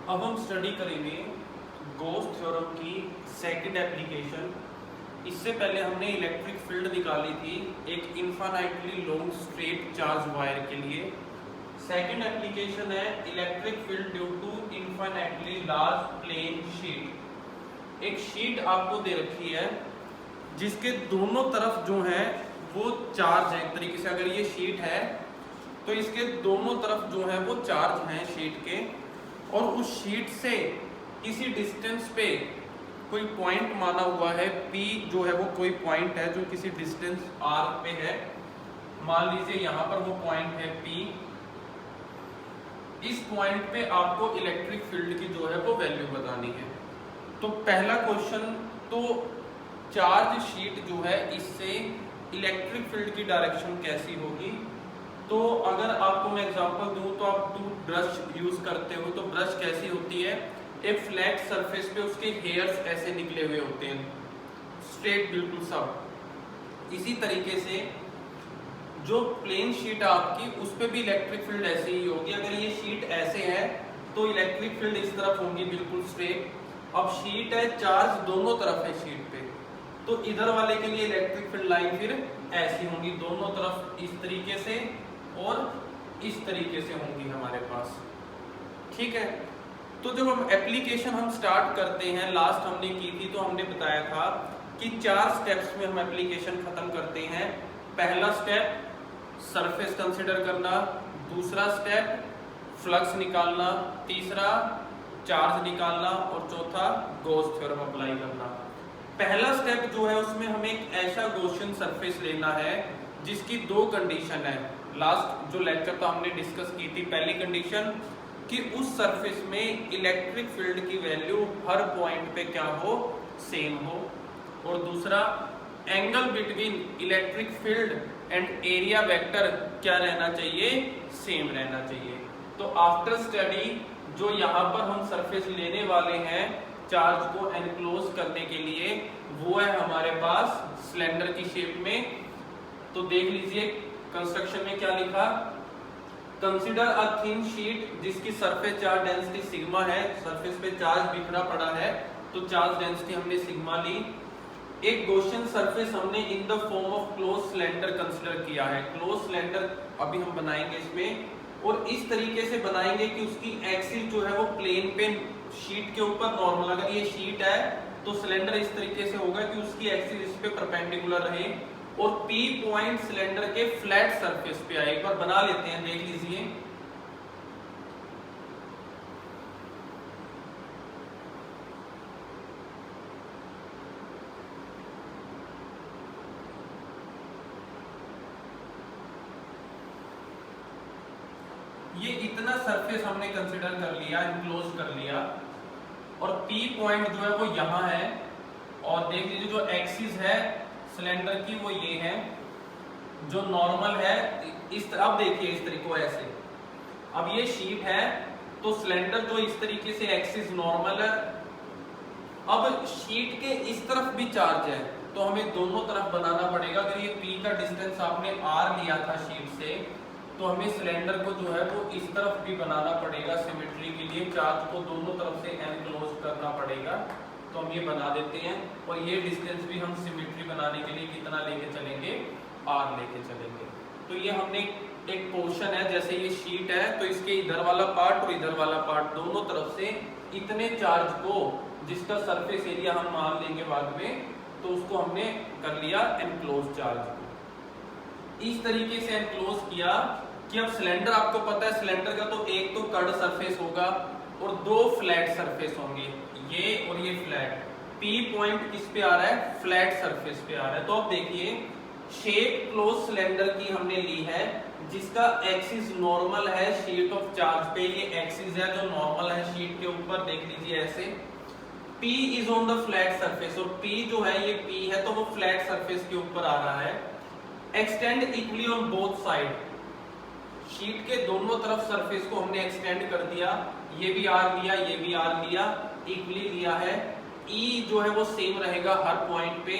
अब हम स्टडी करेंगे गॉस थ्योरम की सेकंड एप्लीकेशन। इससे पहले हमने इलेक्ट्रिक फील्ड निकाली थी एक infinitely long straight charge wire के लिए। सेकंड एप्लीकेशन है electric field due to infinitely large plane sheet. एक शीट आपको दे रखी है जिसके दोनों तरफ जो है वो चार्ज है। एक तरीके से अगर ये शीट है तो इसके दोनों तरफ जो है वो चार्ज हैं शीट के, और उस शीट से किसी डिस्टेंस पे कोई पॉइंट माना हुआ है P जो है वो कोई पॉइंट है जो किसी डिस्टेंस R पे है। मान लीजिए यहाँ पर वो पॉइंट है P। इस पॉइंट पे आपको इलेक्ट्रिक फील्ड की जो है वो वैल्यू बतानी है। तो पहला क्वेश्चन, तो चार्ज शीट जो है इससे इलेक्ट्रिक फील्ड की डायरेक्शन कैसी होगी। तो अगर आपको मैं एग्जांपल दूं तो आप ब्रश यूज करते हो तो ब्रश कैसी होती है, एक फ्लैट सरफेस पे उसके हेयर्स ऐसे निकले हुए होते हैं, स्ट्रेट बिल्कुल सब। इसी तरीके से जो प्लेन शीट है आपकी उस पे भी इलेक्ट्रिक फील्ड ऐसे ही होगी। अगर ये शीट ऐसे है तो इलेक्ट्रिक फील्ड इस तरफ होंगी बिल्कुल स्ट्रेट। अब शीट है, चार्ज दोनों तरफ है शीट पे, तो इधर वाले के लिए इलेक्ट्रिक फील्ड लाइन फिर ऐसी होंगी, दोनों तरफ इस तरीके से और इस तरीके से होंगी हमारे पास। ठीक है, तो जब हम एप्लीकेशन हम स्टार्ट करते हैं, लास्ट हमने की थी तो हमने बताया था कि 4 स्टेप्स में हम एप्लीकेशन खत्म करते हैं। पहला स्टेप सरफेस कंसिडर करना, दूसरा स्टेप फ्लक्स निकालना, तीसरा चार्ज निकालना और चौथा गॉस थ्योरम अप्लाई करना। पहला स्टेप जो है उसमें हमें एक ऐसा गॉसियन सरफेस लेना है जिसकी 2 कंडीशन है। लास्ट जो लेक्चर तो हमने डिस्कस की थी, पहली कंडीशन कि उस सरफेस में इलेक्ट्रिक फील्ड की वैल्यू हर पॉइंट पे क्या हो, सेम हो, और दूसरा angle between electric field and area vector क्या रहना चाहिए, सेम रहना चाहिए। तो आफ्टर स्टडी जो यहाँ पर हम सरफेस लेने वाले हैं चार्ज को एनक्लोज करने के लिए, वो है हमारे पास सिलेंडर की शेप में। तो देख लीजिए कंस्ट्रक्शन में क्या लिखा, कंसिडर अ थिन शीट जिसकी सरफेस चार्ज डेंसिटी सिग्मा है, सरफेस पे चार्ज बिखरा पड़ा है तो चार्ज डेंसिटी हमने सिग्मा ली। एक गॉसियन सरफेस हमने in the form of close cylinder consider किया है। क्लोज सिलेंडर अभी हम बनाएंगे इसमें, और इस तरीके से बनाएंगे कि उसकी एक्सिस जो है वो प्लेन पे शीट के ऊपर नॉर्मल, अगर ये शीट है तो सिलेंडर इस तरीके से होगा कि उसकी एक्सिस इस पे परपेंडिकुलर रहे, और P पॉइंट सिलेंडर के फ्लैट सरफेस पे आए। एक बार बना लेते हैं, देख लीजिए। ये इतना सरफेस हमने कंसीडर कर लिया, इनक्लोज कर लिया, और P पॉइंट जो है वो यहाँ है, और देख लीजिए जो एक्सिस है सिलेंडर की वो ये है, जो नॉर्मल है इस अब देखिए इस तरीके को ऐसे। अब ये शीट है तो सिलेंडर जो इस तरीके से एक्सिस नॉर्मल है। अब शीट के इस तरफ भी चार्ज है तो हमें दोनों तरफ बनाना पड़ेगा। अगर ये P का डिस्टेंस आपने R लिया था शीट से, तो हमें सिलेंडर को जो है वो इस तरफ भी बनाना पड़ेगा सिमेट्री के लिए, चार्ज को दोनों तरफ से एनक्लोज करना पड़ेगा। तो हम ये बना देते हैं, और ये डिस्टेंस भी हम सिमेट्री बनाने के लिए कितना लेके चलेंगे, R लेके चलेंगे। तो ये हमने एक पोर्शन है, जैसे ये शीट है तो इसके इधर वाला पार्ट और इधर वाला पार्ट दोनों तरफ से इतने चार्ज को, जिसका सरफेस एरिया हम मान लेंगे बाद में, तो उसको हमने कर लिया एनक्लोज चार्ज को। इस तरीके से एनक्लोज किया कि अब सिलेंडर आपको पता है सिलेंडर का तो एक तो कर्ड सरफेस होगा और 2 फ्लैट सरफेस होंगे, ये और ये फ्लैट। P पॉइंट किस पे आ रहा है, फ्लैट सरफेस पे आ रहा है। तो अब देखिए शेप क्लोज सिलेंडर की हमने ली है जिसका एक्सिस नॉर्मल है शीट ऑफ चार्ज पे, ये एक्सिस है जो नॉर्मल है शीट के ऊपर, देख लीजिए ऐसे। P is on the flat surface, और P जो है ये P है तो वो फ्लैट सरफेस के ऊपर आ रहा है। Extend equally on both side, sheet के दोनों तरफ सरफेस को हमने एक्सटेंड कर दिया, ये भी R लिया, ये भी R लिया, इक्वली लिया है। E जो है वो सेम रहेगा हर पॉइंट पे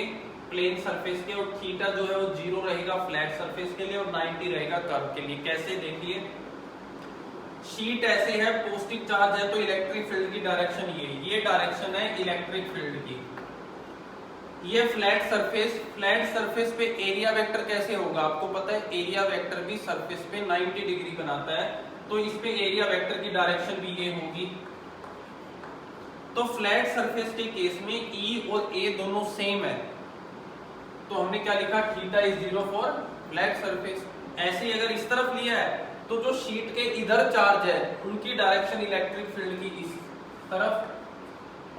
प्लेन सरफेस के, और थीटा जो है वो 0 रहेगा फ्लैट सरफेस के लिए और 90 रहेगा कर्व के लिए। कैसे, देखिए शीट ऐसे है, पॉजिटिव चार्ज है, तो इलेक्ट्रिक फील्ड की डायरेक्शन ये डायरेक्शन है इलेक्ट्रिक फील्ड की। ये फ्लैट सरफेस पे एरिया वेक्टर कैसे होगा, आपको पता है एरिया वेक्टर भी सरफेस पे 90 डिग्री बनाता है, तो इस पे एरिया वेक्टर की डायरेक्शन भी ये होगी। तो फ्लैट सरफेस के केस में E और A दोनों सेम है, तो हमने क्या लिखा, theta is 0 for flat surface. ऐसे ही अगर इस तरफ लिया है तो जो शीट के इधर चार्ज है उनकी डायरेक्शन इलेक्ट्रिक फील्ड की इस तरफ,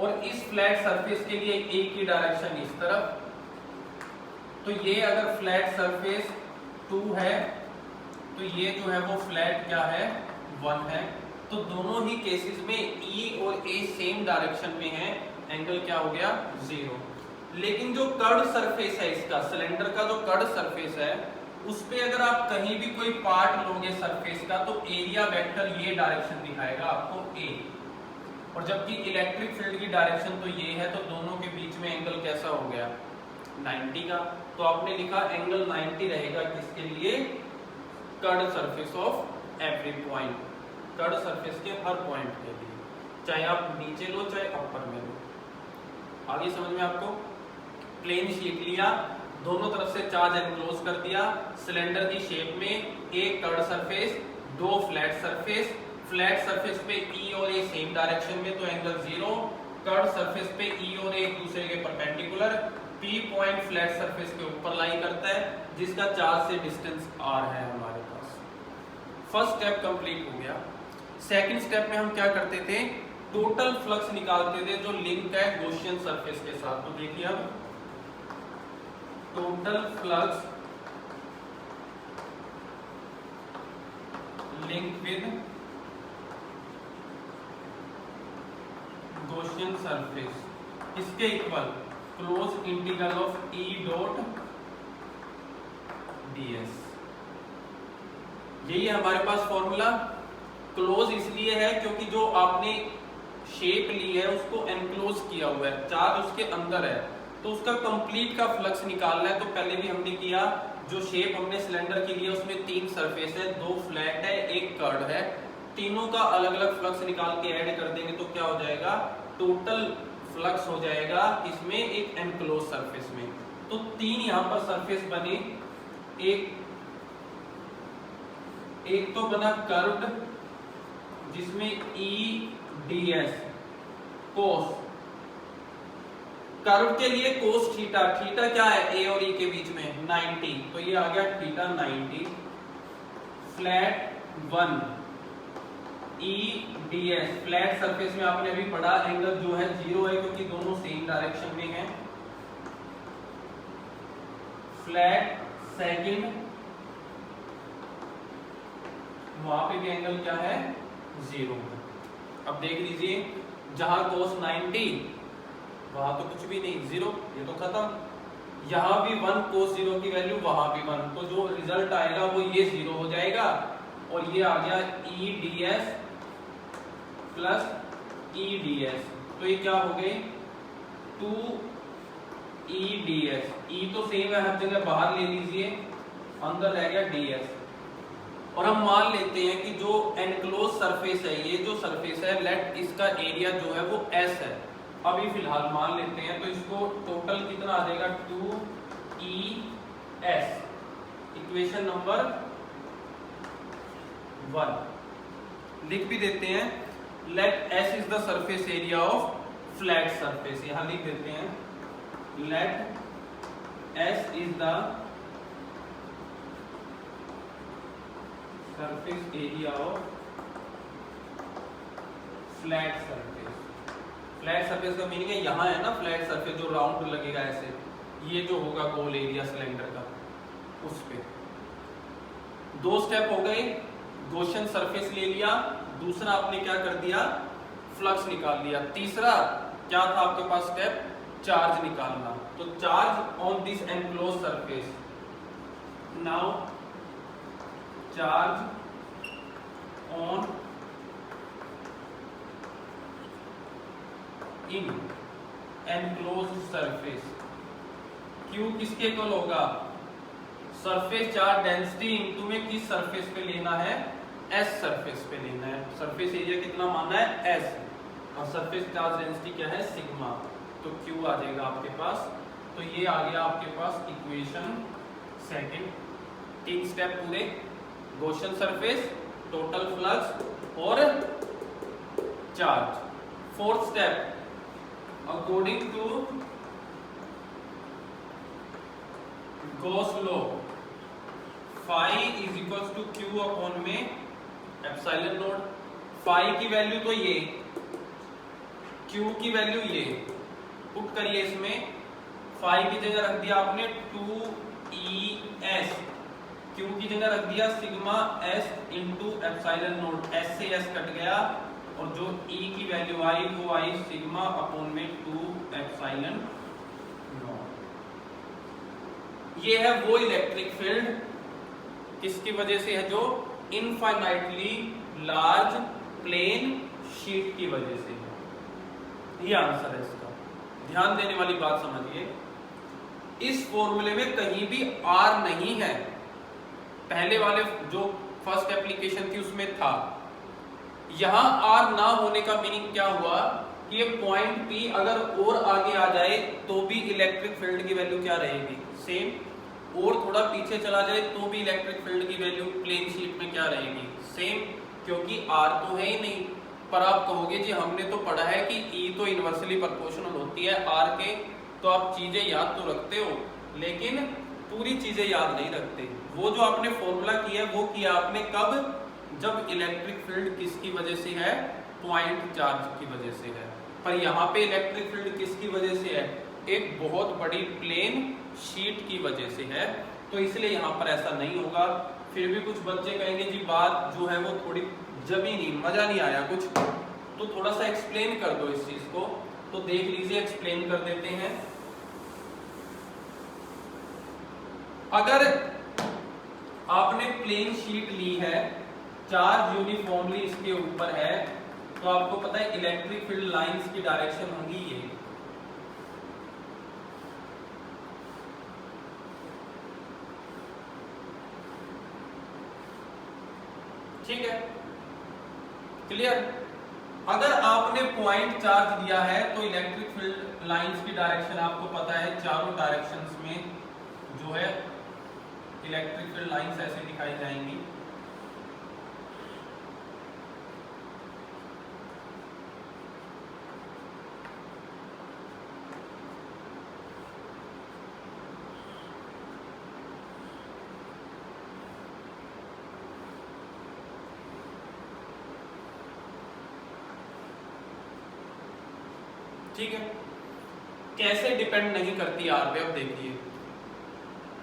और इस फ्लैट सरफेस के लिए A की डायरेक्शन इस तरफ। तो ये अगर फ्लैट सरफेस 2 है तो ये जो है वो फ्लैट क्या है 1 है, तो दोनों ही केसेस में E और A सेम डायरेक्शन में है, एंगल क्या हो गया 0। लेकिन जो कर्व सरफेस है इसका, सिलेंडर का जो कर्व सरफेस है, उस पे अगर आप कहीं भी कोई पार्ट लोगे सरफेस का तो एरिया वेक्टर ये डायरेक्शन दिखाएगा आपको A, और जबकि इलेक्ट्रिक फील्ड की डायरेक्शन तो ये है, तो दोनों के बीच में एंगल कैसा हो गया 90 का। तो आपने लिखा एंगल 90 रहेगा किसके लिए, curve surface of every point, curve surface के हर पॉइंट के लिए, चाहे आप नीचे लो चाहे ऊपर में लो। आगे समझ में आपको, प्लेन शीट लिया, दोनों तरफ से चार्ज एनक्लोज कर दिया, सिलेंडर की शेप में एक कर्व सरफेस, दो फ्लैट सरफेस, फ्लैट सरफेस पे E और A सेम डायरेक्शन में तो एंगल 0, कर्व सरफेस पे E और A एक दूसरे के perpendicular, P point flat surface के ऊपर लाई करता है जिसका चार्ज से डिस्टेंस R है हमारे पास। फर्स्ट स्टेप कंप्लीट हो गया। सेकंड स्टेप में हम क्या करते थे, टोटल फ्लक्स निकालते थे जो लिंक है गॉसियन सरफेस के साथ। तो देखिए अब total flux link with Gaussian surface इसके equal closed integral of E dot ds। यही है हमारे पास फॉर्मूला। क्लोज इसलिए है क्योंकि जो आपने शेप ली है उसको एनक्लोज किया हुआ है, चार्ज उसके अंदर है, तो उसका कंप्लीट का फ्लक्स निकालना है। तो पहले भी हमने किया, जो शेप हमने सिलेंडर की ली है उसमें 3 सरफेस है, 2 फ्लैट है, एक कर्व है, तीनों का अलग अलग फ्लक्स निकाल के ऐड कर देंगे तो क्या हो जाएगा, टोटल फ्लक्स हो जाएगा इसमें एक एनक्लोज सरफेस में। तो 3 यहाँ पर सरफेस बने, एक तो बना कर्व्ड जिसमें E ds कोस, कर्व के लिए कोस थीटा, थीटा क्या है A और E के बीच में 90, तो ये आ गया theta 90, flat 1 E ds, flat surface में आपने अभी पढ़ा एंगल जो है 0 है क्योंकि दोनों सेम डायरेक्शन में है, फ्लैट सेकंड, वहां पे भी एंगल क्या है 0। अब देख लीजिए, जहां cos 90 वहां तो कुछ भी नहीं 0, ये तो खत्म। यहां भी 1 cos 0 की वैल्यू, वहां भी 1, तो जो रिजल्ट आएगा वो ये 0 हो जाएगा, और ये आ गया E ds plus E ds, तो ये क्या हो गए 2 E ds। E तो सेम है हर जगह, बाहर ले लीजिए, अंदर रह गया ds। और हम मान लेते हैं कि जो एनक्लोज सरफेस है, ये जो सरफेस है, लेट इसका एरिया जो है वो S है, अभी फिलहाल मान लेते हैं, तो इसको टोटल कितना आ जाएगा 2ES, इक्वेशन नंबर 1 लिख भी देते हैं। Let S is the surface area of flat surface, यहां लिख देते हैं, let S is the surface area of flat surface. Flat surface का मीनिंग है यहाँ है ना फ्लैट सरफेस जो राउंड लगेगा ऐसे, ये जो होगा गोल एरिया सिलेंडर का, उस पे। 2 स्टेप हो गए, गॉसियन सरफेस ले लिया, दूसरा आपने क्या कर दिया, फ्लक्स निकाल लिया, तीसरा क्या था आपके पास स्टेप, चार्ज निकालना। तो charge on this enclose surface, now charge on in enclose surface, Q किसके इक्वल होगा, सरफेस चार्ज डेंसिटी इनटू में किस सरफेस पे लेना है, एस सरफेस पे लेना है। सरफेस एरिया कितना मानना है एस, और सरफेस चार्ज डेंसिटी क्या है सिग्मा, तो क्यू आ जाएगा आपके पास। तो ये आ गया आपके पास इक्वेशन सेकंड। 3 स्टेप पूरे, गॉसियन सरफेस, टोटल फ्लक्स और चार्ज। 4th step, according to Gauss law phi is equal to Q upon में एप्सिलॉन नॉट। फाई की वैल्यू तो ये, क्यू की वैल्यू ये, पुट करिए इसमें। फाई की जगह रख दिया आपने 2ES, क्यू की जगह रख दिया sigma S into epsilon not. S से S कट गया और जो E की वैल्यू आई वो आई सिग्मा अपॉन में 2 एप्सिलॉन नॉट। ये है वो इलेक्ट्रिक फील्ड किसकी वजह से है, जो इनफाइनाइटली लार्ज प्लेन शीट की वजह से है। ये आंसर है इसका। ध्यान देने वाली बात समझिए, इस फॉर्मूले में कहीं भी R नहीं है। पहले वाले जो फर्स्ट एप्लीकेशन थी उसमें था। यहां R ना होने का मीनिंग क्या हुआ कि ये पॉइंट P अगर और आगे आ जाए तो भी इलेक्ट्रिक फील्ड की वैल्यू क्या रहेगी सेम, और थोड़ा पीछे चला जाए तो भी इलेक्ट्रिक फील्ड की वैल्यू प्लेन शीट में क्या रहेगी सेम, क्योंकि R तो है ही नहीं। पर आप कहोगे जी हमने तो पढ़ा है कि E तो इनवर्सली प्रोपोर्शनल होती है R के, तो आप चीजें याद तो रखते हो लेकिन पूरी चीजें याद नहीं रखते। वो जो आपने फॉर्मूला किया वो किया आपने कब, जब इलेक्ट्रिक फील्ड किसकी वजह से है, पॉइंट चार्ज की वजह से है। पर यहाँ पे इलेक्ट्रिक फील्ड किसकी वजह से है, एक बहुत बड़ी प्लेन शीट की वजह से है, तो इसलिए यहाँ पर ऐसा नहीं होगा। फिर भी कुछ बच्चे कहेंगे जी बात जो है वो थोड़ी जमी नहीं, मजा नहीं आया कुछ, तो थोड़ा सा एक्सप्लेन कर दो इस चीज को। तो देख लीजिए, एक्सप्लेन कर देते हैं। अगर आपने प्लेन शीट ली है, चार्ज यूनिफॉर्मली इसके ऊपर है, तो आपको पता है इलेक्ट्रिक फील्ड लाइंस की डायरेक्शन होंगी ये। ठीक है, क्लियर। अगर आपने पॉइंट चार्ज दिया है तो इलेक्ट्रिक फील्ड लाइंस की डायरेक्शन आपको पता है, चारों डायरेक्शंस में जो है इलेक्ट्रिक फील्ड लाइंस ऐसे दिखाई जाएंगी। ठीक है, कैसे डिपेंड नहीं करती आर पे, अब देखिए।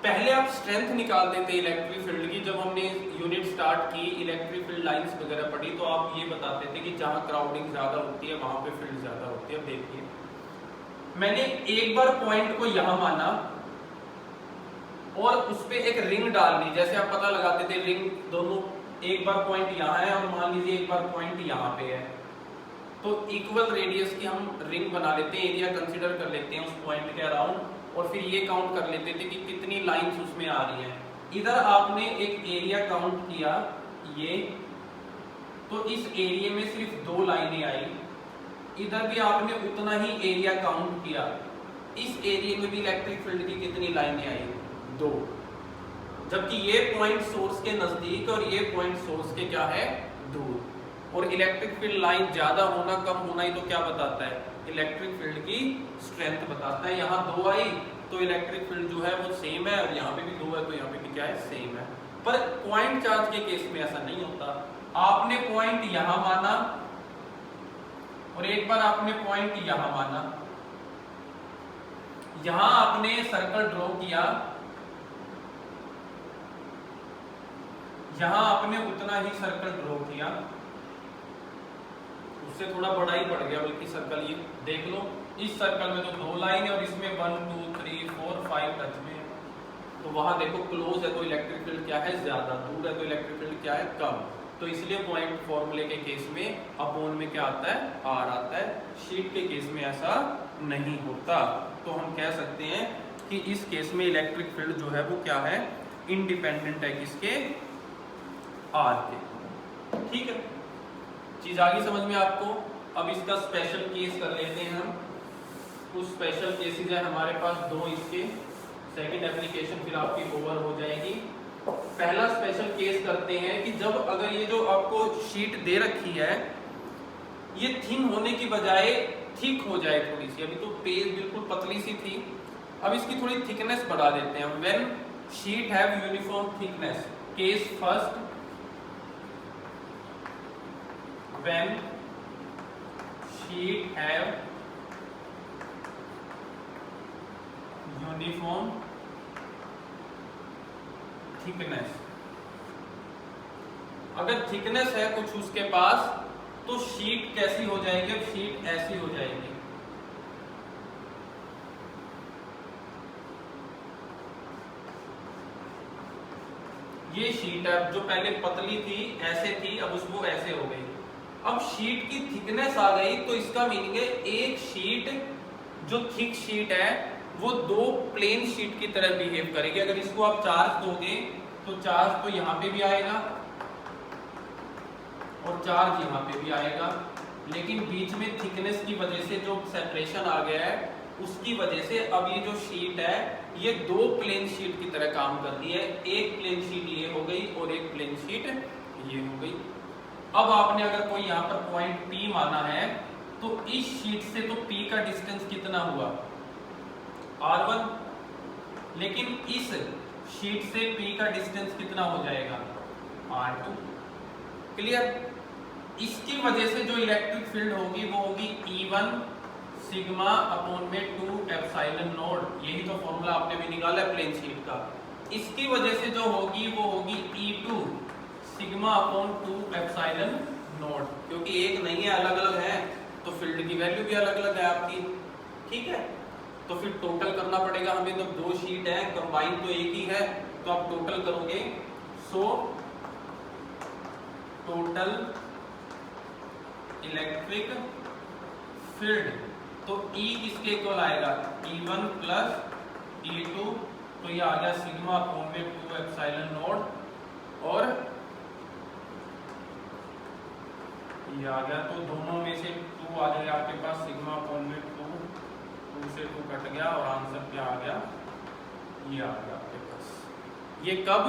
पहले आप स्ट्रेंथ निकाल देते इलेक्ट्रिक फील्ड की। जब हमने यूनिट स्टार्ट की, इलेक्ट्रिक फील्ड लाइंस वगैरह पढ़ी, तो आप ये बताते थे कि जहां क्राउडिंग ज्यादा होती है वहां पे फील्ड ज्यादा होती है। अब देखिए, मैंने एक बार पॉइंट को यहां माना और उस पर एक रिंग डाल ली। जैसे आप पता लगाते थे रिंग दोनों, एक बार पॉइंट यहाँ है और मान लीजिए एक बार पॉइंट यहाँ पे है, तो इक्वल रेडियस की हम रिंग बना लेते हैं, एरिया कंसीडर कर लेते हैं उस पॉइंट के अराउंड, और फिर ये काउंट कर लेते थे कि कितनी लाइंस उसमें आ रही हैं। इधर आपने एक एरिया काउंट किया ये, तो इस एरिया में सिर्फ 2 लाइनें आई। इधर भी आपने उतना ही एरिया काउंट किया, इस एरिया में भी इलेक्ट्रिक फील्ड की कितनी लाइनें आई, 2। जबकि ये पॉइंट सोर्स के नजदीक और ये पॉइंट सोर्स के क्या है, दूर। और इलेक्ट्रिक फील्ड लाइन ज्यादा होना कम होना ही तो क्या बताता है, इलेक्ट्रिक फील्ड की स्ट्रेंथ बताता है। यहाँ 2 आई तो इलेक्ट्रिक फील्ड जो है वो सेम है, और यहाँ पे भी 2 है तो यहाँ पे भी क्या है, सेम है। पर पॉइंट चार्ज के केस में ऐसा नहीं होता। आपने पॉइंट यहां माना और एक बार आपने पॉइंट यहां माना, यहां आपने सर्कल ड्रॉ किया, यहां आपने उतना ही सर्कल ड्रॉ किया, उससे थोड़ा बड़ा ही पड़ गया बल्कि सर्कल। ये देख लो, इस सर्कल में तो 2 लाइन है और इसमें 1 2 3 4 5 टच में है, तो वहां देखो क्लोज है तो इलेक्ट्रिक फील्ड क्या है, ज्यादा। दूर है तो इलेक्ट्रिक फील्ड क्या है, कम। तो इसलिए पॉइंट फॉर्मूले के केस में अपॉन में क्या आता है, आर आता है। शीट के केस में ऐसा नहीं होता। तो हम कह सकते हैं कि इस केस में इलेक्ट्रिक फील्ड जो है वो क्या है, इंडिपेंडेंट है किसके, आर के। ठीक है, चीज आ गई समझ में आपको। अब इसका स्पेशल केस कर लेते हैं हम। कुछ स्पेशल केसेस है हमारे पास दो इसके, सेकंड एप्लीकेशन फिर आपकी ओवर हो जाएगी। पहला स्पेशल केस करते हैं कि जब अगर ये जो आपको शीट दे रखी है ये थिन होने की बजाय थिक हो जाए थोड़ी सी, अभी तो पेज बिल्कुल पतली सी थी, अब इसकी थोड़ी थिकनेस बढ़ा देते हैं। When sheet have uniform thickness, case first, when sheet have uniform thickness, अगर थिकनेस है कुछ उसके पास तो शीट कैसी हो जाएगी, अब शीट ऐसी हो जाएगी। ये शीट है जो पहले पतली थी ऐसे थी, अब उसको ऐसे हो गई। अब शीट की थिकनेस आ गई तो इसका मीनिंग है एक शीट जो थिक शीट है वो दो प्लेन शीट की तरह बिहेव करेगी। अगर इसको आप चार्ज दोगे तो चार्ज तो यहाँ पे भी आएगा और चार्ज यहाँ पे भी आएगा, लेकिन बीच में थिकनेस की वजह से जो सेपरेशन आ गया है उसकी वजह से अब ये जो शीट है ये दो प्लेन शीट की तरह काम कर रही है। एक प्लेन शीट ये हो गई और एक प्लेन शीट ये हो गई। अब आपने अगर कोई यहाँ पर पॉइंट P माना है तो इस शीट से तो P का डिस्टेंस कितना हुआ R1, लेकिन इस शीट से P का डिस्टेंस कितना हो जाएगा R2। क्लियर? इसकी वजह से जो इलेक्ट्रिक फील्ड होगी वो होगी E1 सिग्मा अपॉन में 2 एप्सिलॉन नॉट, यही तो फॉर्मूला आपने भी निकाला है प्लेन शीट का। इसकी वजह से जो होगी वो होगी E2 sigma upon 2 epsilon not, क्योंकि एक नहीं है अलग अलग है तो फील्ड की वैल्यू भी अलग अलग है आपकी। ठीक है, तो फिर टोटल करना पड़ेगा हमें, तो दो शीट है कंबाइन तो एक ही है तो आप टोटल करोगे। सो टोटल इलेक्ट्रिक फील्ड तो E किसके इक्वल आएगा E1 प्लस E2, तो ये आ गया सिग्मा अपॉन में 2 एप्सिलॉन नॉट और ये आ गया, तो दोनों में से 2 आ जाएगा आपके पास, सिग्मा अपॉन में 2 से 2 कट गया और आंसर क्या आ गया ये आ गया आपके पास। ये कब,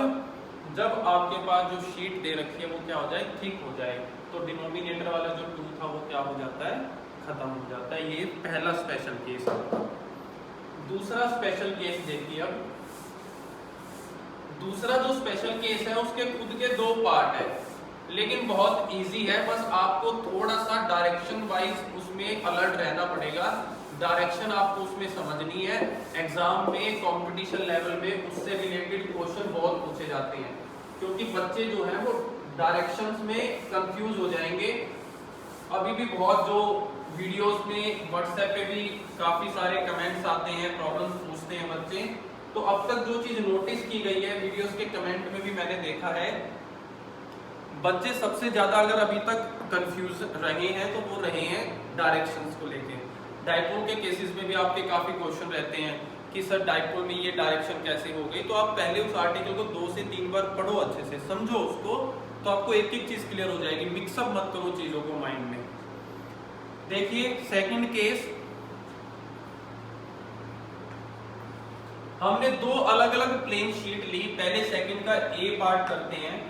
जब आपके पास जो शीट दे रखी है वो क्या हो जाए थिक हो जाए, तो डिनोमिनेटर वाला जो 2 था वो क्या हो जाता है खत्म हो जाता है। ये पहला स्पेशल केस है। दूसरा स्पेशल केस देखिए, अब दूसरा जो स्पेशल केस है उसके खुद के दो पार्ट है लेकिन बहुत इजी है, बस आपको थोड़ा सा डायरेक्शन वाइज उसमें अलर्ट रहना पड़ेगा। डायरेक्शन आपको उसमें समझनी है, एग्जाम में कंपटीशन लेवल में उससे रिलेटेड क्वेश्चन बहुत पूछे जाते हैं, क्योंकि बच्चे जो हैं वो डायरेक्शंस में कंफ्यूज हो जाएंगे। अभी भी बहुत जो वीडियोस में व्हाट्सएप पे भी काफी सारे कमेंट्स आते हैं, प्रॉब्लम्स पूछते हैं बच्चे, तो अब तक जो चीज नोटिस की गई है वीडियोस के कमेंट में भी मैंने देखा है, बच्चे सबसे ज्यादा अगर अभी तक कंफ्यूज रहे हैं तो वो रहे हैं डायरेक्शंस को लेके। डाइपोल के केसेस में भी आपके काफी क्वेश्चन रहते हैं कि सर डाइपोल में ये डायरेक्शन कैसे हो गई, तो आप पहले उस आर्टिकल को 2 से 3 बार पढ़ो, अच्छे से समझो उसको, तो आपको एक एक चीज क्लियर हो जाएगी। मिक्सअप मत करो चीजों को माइंड में। देखिए सेकंड केस, हमने दो अलग अलग प्लेन शीट ली, पहले सेकंड का ए पार्ट करते हैं।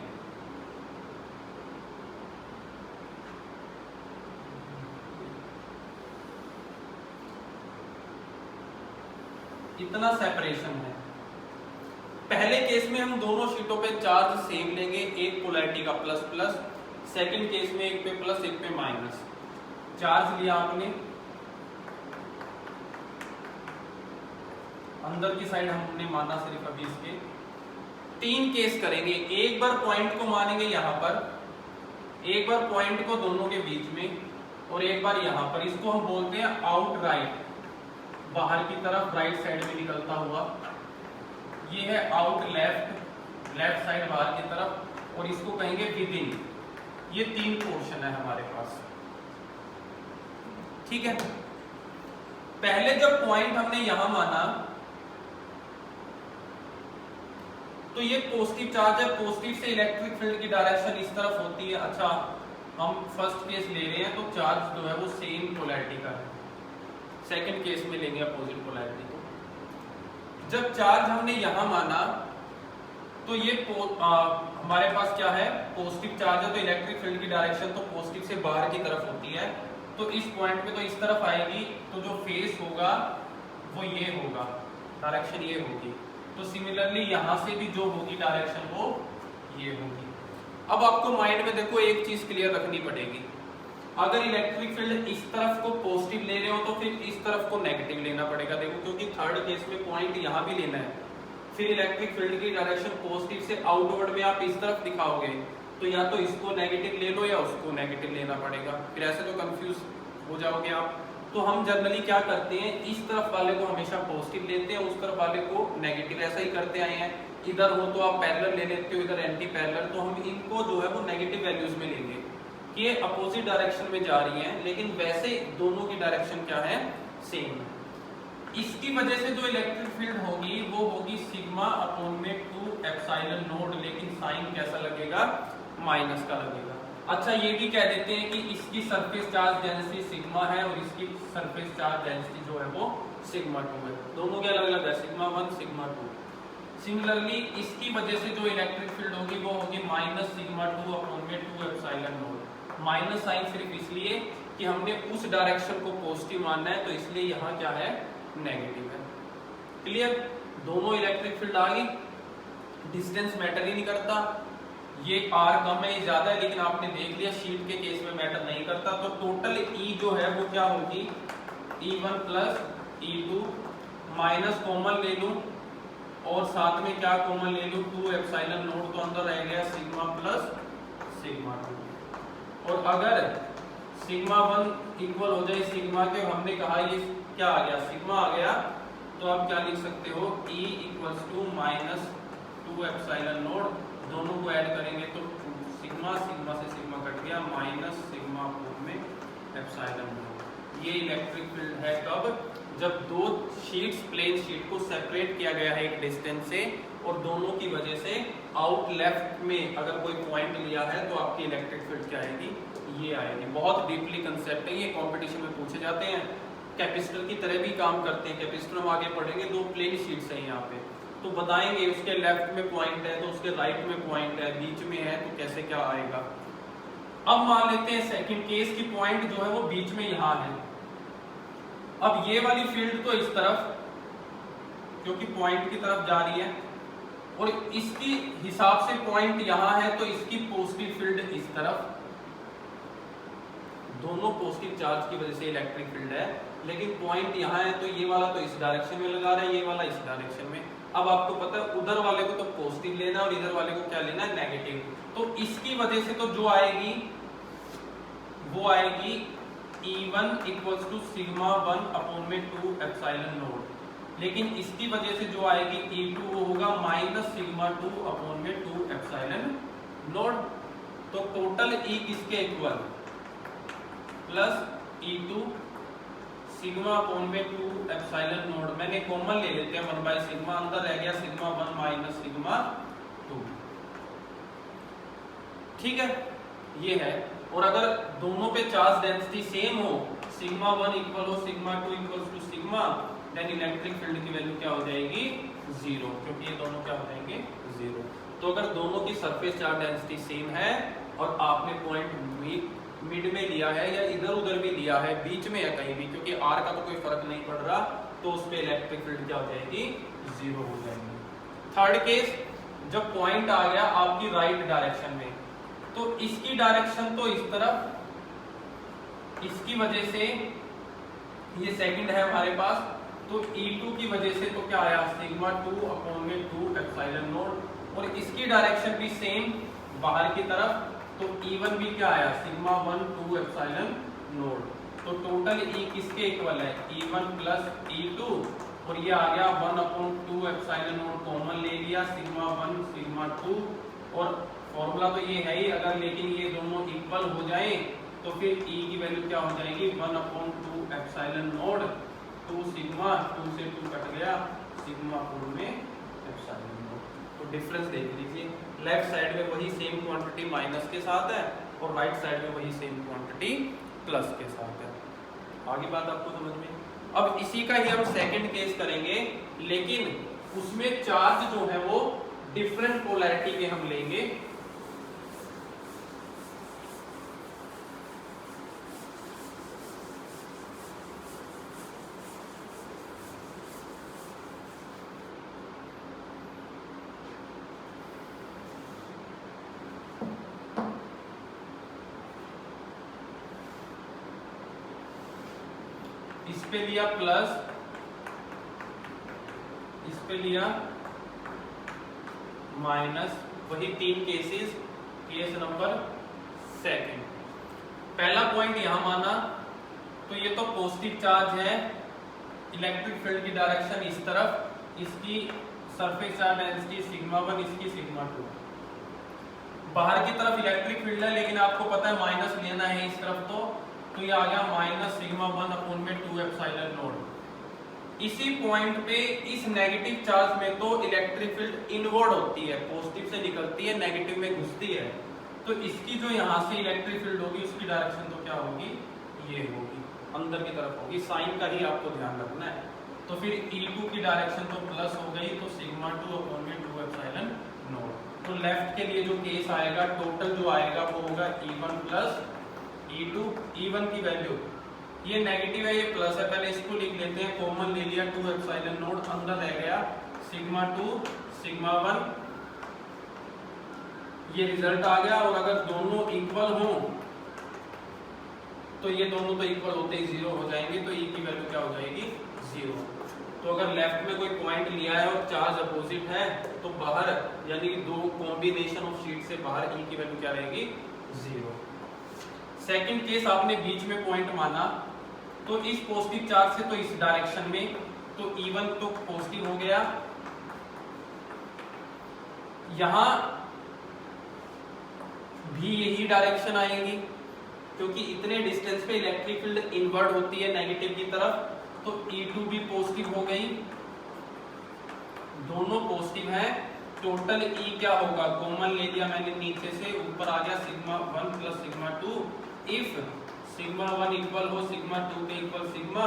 इतना सेपरेशन है। पहले केस में हम दोनों शीटों पे चार्ज सेम लेंगे, एक पोलैरिटी का प्लस प्लस, सेकंड केस में एक पे प्लस एक पे माइनस। चार्ज लिया आपने, अंदर की साइड हमने माना सिर्फ अभी इसके। 3 केस करेंगे, एक बार पॉइंट को मानेंगे यहां पर, एक बार पॉइंट को दोनों के बीच में, और एक बार यहां पर। इसको हम बोलते हैं आउट राइट, बाहर की तरफ राइट साइड में निकलता हुआ। ये है आउट लेफ्ट, लेफ्ट साइड बाहर की तरफ, और इसको कहेंगे विद इन। ये 3 पोर्शन है हमारे पास। ठीक है, पहले जब पॉइंट हमने यहां माना तो ये पॉजिटिव चार्ज है, पॉजिटिव से इलेक्ट्रिक फील्ड की डायरेक्शन इस तरफ होती है। अच्छा, हम फर्स्ट केस ले रहे हैं तो चार्ज जो है वो सेम पोलैरिटी का है, सेकंड केस में लेंगे अपोजिट पोलैरिटी को। जब चार्ज हमने यहां माना तो ये हमारे पास क्या है, पॉजिटिव चार्ज है, तो इलेक्ट्रिक फील्ड की डायरेक्शन तो पॉजिटिव से बाहर की तरफ होती है, तो इस पॉइंट पे तो इस तरफ आएगी, तो जो फेस होगा वो ये होगा, डायरेक्शन ये होगी। तो सिमिलरली यहां से भी जो होगी डायरेक्शन वो ये होगी। अब आपको माइंड में देखो एक चीज क्लियर रखनी पड़ेगी, अगर इलेक्ट्रिक फील्ड इस तरफ को पॉजिटिव ले रहे हो तो फिर इस तरफ को नेगेटिव लेना पड़ेगा। देखो, क्योंकि थर्ड केस में पॉइंट यहाँ भी लेना है, फिर इलेक्ट्रिक फील्ड की डायरेक्शन पॉजिटिव से आउटवर्ड में आप इस तरफ दिखाओगे, तो या तो इसको नेगेटिव ले लो या उसको नेगेटिव लेना पड़ेगा, फिर ऐसे तो कंफ्यूज हो जाओगे आप। तो हम जनरली क्या करते हैं, इस तरफ वाले को हमेशा पॉजिटिव लेते हैं, उस तरफ वाले को नेगेटिव, ऐसा ही करते आए हैं। इधर हो तो आप पैरेलल ले लेते हो, इधर एंटी पैरेलल, तो हम इनको जो है वो नेगेटिव वैल्यूज में लेंगे कि ये अपोजिट डायरेक्शन में जा रही हैं, लेकिन वैसे दोनों की डायरेक्शन क्या है, सेम। इसकी वजह से जो इलेक्ट्रिक फील्ड होगी वो होगी सिग्मा अपॉन में 2 एप्सिलॉन नॉट, लेकिन साइन कैसा लगेगा, माइनस का लगेगा। अच्छा, ये भी कह देते हैं कि इसकी सरफेस चार्ज डेंसिटी सिग्मा है और इसकी सरफेस चार्ज डेंसिटी जो है वो सिग्मा 2 है, दोनों के अलग अलग है, सिग्मा 1 सिग्मा 2। सिमिलरली इसकी वजह से जो इलेक्ट्रिक फील्ड होगी वो होगी माइनस सिग्मा 2 अपॉन में 2 एप्सिलॉन नॉट। माइनस साइन सिर्फ इसलिए कि हमने उस डायरेक्शन को पॉजिटिव मानना है, तो इसलिए यहाँ क्या है, नेगेटिव है। क्लियर, दोनों इलेक्ट्रिक फील्ड आ गई, डिस्टेंस मैटर ही नहीं करता, ये r कम है ये ज्यादा है, लेकिन आपने देख लिया शीट के केस में मैटर नहीं करता। तो टोटल E जो है वो क्या होगी, E1 plus E2 minus common ले लूं और साथ में क्या कॉमन ले लूं, 2 एप्सिलॉन नॉट, तो अंदर रह गया सिग्मा प्लस सिग्मा 2। और अगर सिग्मा 1 इक्वल हो जाए सिग्मा के, हमने कहा ये क्या आ गया, सिग्मा आ गया, तो आप क्या लिख सकते हो, E equals to minus 2 epsilon naught, दोनों को ऐड करेंगे तो सिग्मा, सिग्मा से सिग्मा कट गया, माइनस सिग्मा में एप्सिलॉन नॉट। ये इलेक्ट्रिक फील्ड है कब, जब दो शीट्स, प्लेन शीट को सेपरेट किया गया है एक डिस्टेंस से, और दोनों की वजह से आउट लेफ्ट में अगर कोई पॉइंट लिया है तो आपकी इलेक्ट्रिक फील्ड क्या आएगी, ये आएगी। बहुत डीपली कंसेप्ट है ये, कंपटीशन में पूछे जाते हैं, कैपेसिटर की तरह भी काम करते हैं। कैपेसिटर हम आगे पढ़ेंगे, दो प्लेन शीट्स हैं यहाँ पे, तो बताएंगे उसके लेफ्ट में पॉइंट है तो उसके राइट में पॉइंट है, बीच में है तो कैसे क्या आएगा। अब मान लेते हैं सेकंड केस की पॉइंट जो है वो बीच में यहाँ है। अब ये वाली फील्ड तो इस तरफ, क्योंकि पॉइंट की तरफ जा रही है, और इसकी हिसाब से पॉइंट यहाँ है तो इसकी पॉजिटिव फील्ड इस तरफ, दोनों पॉजिटिव चार्ज की वजह से इलेक्ट्रिक फील्ड है, लेकिन पॉइंट यहाँ है तो ये वाला तो इस डायरेक्शन में लगा रहा है, ये वाला इस डायरेक्शन में। अब आपको पता है उधर वाले को तो पॉजिटिव लेना है और इधर वाले को क्या लेना है, नेगेटिव। तो इसकी वजह से तो जो आएगी वो आएगी E1 equals to sigma 1 upon में 2 एप्सिलॉन नॉट, लेकिन इसकी वजह से जो आएगी E2 वो होगा माइनस सिग्मा 2 अपॉन में 2 एप्सिलॉन नॉट। तो टोटल E किसके equal, plus E2 sigma upon में 2 एप्सिलॉन नॉट, मैंने कॉमन ले लेते हैं 1 बाय सिग्मा, अंदर रह गया सिग्मा 1 माइनस सिग्मा 2। ठीक है, ये है। और अगर दोनों पे चार्ज डेंसिटी सेम हो, सिग्मा 1 इक्वल हो sigma 2 equals to sigma, then electric field की वैल्यू क्या हो जाएगी, 0, क्योंकि ये दोनों क्या हो जाएंगे, 0। तो अगर दोनों की सरफेस चार्ज डेंसिटी सेम है और आपने पॉइंट मिड में लिया है या इधर उधर भी लिया है, बीच में है कहीं भी, क्योंकि r का तो कोई फर्क नहीं पड़ रहा, तो उस पे इलेक्ट्रिक फील्ड क्या हो जाएगी, 0 हो जाएगी। थर्ड केस, जब पॉइंट आ गया आपकी राइट डायरेक्शन में, तो इसकी डायरेक्शन तो इस तरफ, इसकी वजह से ये सेकंड है हमारे पास, तो E2 की वजह से तो क्या आया, सिग्मा 2 अपॉन में 2 एप्सिलॉन नॉट, और इसकी डायरेक्शन भी सेम बाहर की तरफ, तो E1 भी क्या आया, सिग्मा 1 2 एप्सिलॉन नॉट। तो टोटल E किसके इक्वल है, E1 प्लस E2, और ये आ गया 1 अपॉन 2 एप्सिलॉन नॉट, कॉमन ले लिया, सिग्मा 1 सिग्मा 2, और फॉर्मूला तो ये है ही, अगर लेकिन ये दोनों इक्वल हो जाए तो फिर E की वैल्यू क्या हो जाएगी, 1 अपॉन 2 एप्सिलॉन नॉट 2 सिग्मा, 2 से 2 कट गया, सिग्मा 4 में एप्सिलॉन नॉट। तो डिफरेंस देख लीजिए, लेफ्ट साइड में वही सेम क्वांटिटी माइनस के साथ है और राइट साइड में वही सेम क्वांटिटी प्लस के साथ है। आगे बात आपको समझ में। अब इसी का ही हम सेकंड केस करेंगे, लेकिन उसमें चार्ज जो है वो डिफरेंट पोलैरिटी के हम लेंगे। इस पे लिया प्लस, इस पे लिया माइनस, वही तीन केसेस। केस नंबर सेकंड, पहला पॉइंट यहां माना तो ये तो पॉजिटिव चार्ज है, इलेक्ट्रिक फील्ड की डायरेक्शन इस तरफ, इसकी सरफेस चार्ज डेंसिटी सिग्मा 1, इसकी सिग्मा 2। बाहर की तरफ इलेक्ट्रिक फील्ड है, लेकिन आपको पता है माइनस लेना है इस तरफ, तो ये आ गया माइनस सिग्मा 1/2 एप्सिलॉन नॉट। इसी पॉइंट पे इस नेगेटिव चार्ज में तो इलेक्ट्रिक फील्ड इनवर्ड होती है, पॉजिटिव से निकलती है नेगेटिव में घुसती है, तो इसकी जो यहाँ से इलेक्ट्रिक फील्ड होगी उसकी डायरेक्शन तो क्या होगी, ये होगी, अंदर की तरफ होगी। साइन का ही आपको ध्यान रखना है। तो फिर E2 की डायरेक्शन तो प्लस हो गई, तो सिग्मा 2/2 एप्सिलॉन नॉट। तो लेफ्ट के लिए जो केस आएगा, टोटल जो आएगा वो होगा E1 प्लस E2। E1 की वैल्यू, ये नेगेटिव है ये प्लस है, पहले इसको लिख लेते हैं, कॉमन ले लिया 2 एप्सिलॉन नॉट, अंदर रह गया सिग्मा 2 सिग्मा 1, ये रिजल्ट आ गया। और अगर दोनों इक्वल हो तो ये दोनों तो इक्वल होते ही 0 हो जाएंगे, तो E की वैल्यू क्या हो जाएगी, 0। तो अगर लेफ्ट में कोई पॉइंट लिया है और चार्ज अपोजिट है तो बाहर, यानी दो कॉम्बिनेशन ऑफ शीट से बाहर E की वैल्यू क्या रहेगी, 0। सेकंड केस, आपने बीच में पॉइंट माना तो इस पॉजिटिव चार्ज से तो इस डायरेक्शन में, तो E1 तो पॉजिटिव हो गया, यहां भी यही डायरेक्शन आएगी क्योंकि इतने डिस्टेंस पे इलेक्ट्रिक फील्ड इनवर्ट होती है नेगेटिव की तरफ, तो E2 भी पॉजिटिव हो गई, दोनों पॉजिटिव हैं। टोटल E क्या होगा, कॉमन ले लिया मैंने नीचे से, ऊपर आ गया sigma 1 plus sigma 2। If sigma 1 equal हो सिग्मा 2 के इक्वल सिग्मा,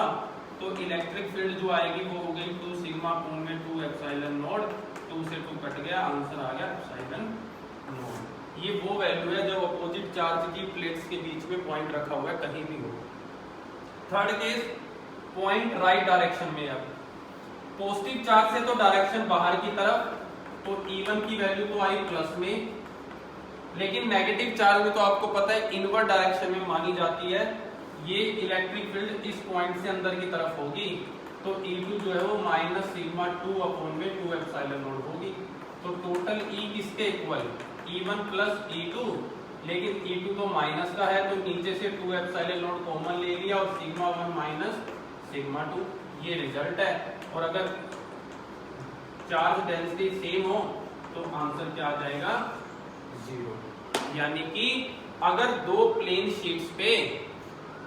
तो इलेक्ट्रिक फील्ड जो आएगी वो हो गई 2 सिग्मा 2 एप्सिलॉन नॉट, 2 से 2 कट गया, आंसर आ गया एप्सिलॉन नॉट। ये वो वैल्यू है जब अपोजिट चार्ज की प्लेट्स के बीच में पॉइंट रखा हुआ है कहीं भी हो। Third case, point right direction में। अब पॉजिटिव चार्ज से तो डायरेक्शन बाहर की तरफ, तो E1 की वैल्यू तो आई प्लस में, लेकिन नेगेटिव चार्ज में तो आपको पता है इनवर्ट डायरेक्शन में मानी जाती है, ये इलेक्ट्रिक फील्ड इस पॉइंट से अंदर की तरफ होगी, तो E2 जो है वो माइनस सिग्मा 2/2 एप्सिलॉन नॉट होगी। तो टोटल E किसके इक्वल, E1 प्लस E2, लेकिन E2 तो माइनस का है तो नीचे से 2 एप्सिलॉन नॉट कॉमन ले लिया और सिग्मा 1 माइनस सिग्मा 2, ये रिजल्ट है। और अगर चार्ज डेंसिटी सेम हो तो आंसर क्या आ जाएगा, 0। यानी कि अगर दो प्लेन शीट्स पे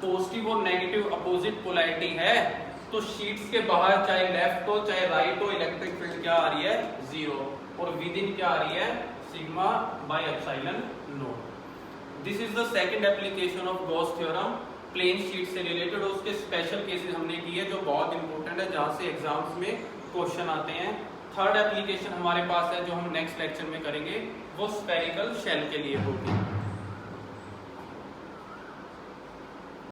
पॉजिटिव और नेगेटिव अपोजिट पोलैरिटी है तो शीट्स के बाहर चाहे लेफ्ट हो चाहे राइट हो, इलेक्ट्रिक फील्ड क्या आ रही है, 0, और विद इन क्या आ रही है, sigma by epsilon naught. This is the second application of Gauss theorem, plane sheet से रिलेटेड। और उसके स्पेशल केसेस हमने किए जो बहुत इंपॉर्टेंट है, जहां से एग्जाम्स में क्वेश्चन आते हैं। थर्ड एप्लीकेशन हमारे पास है जो हम नेक्स्ट लेक्चर में करेंगे, वो स्फेरिकल शेल के लिए होगी।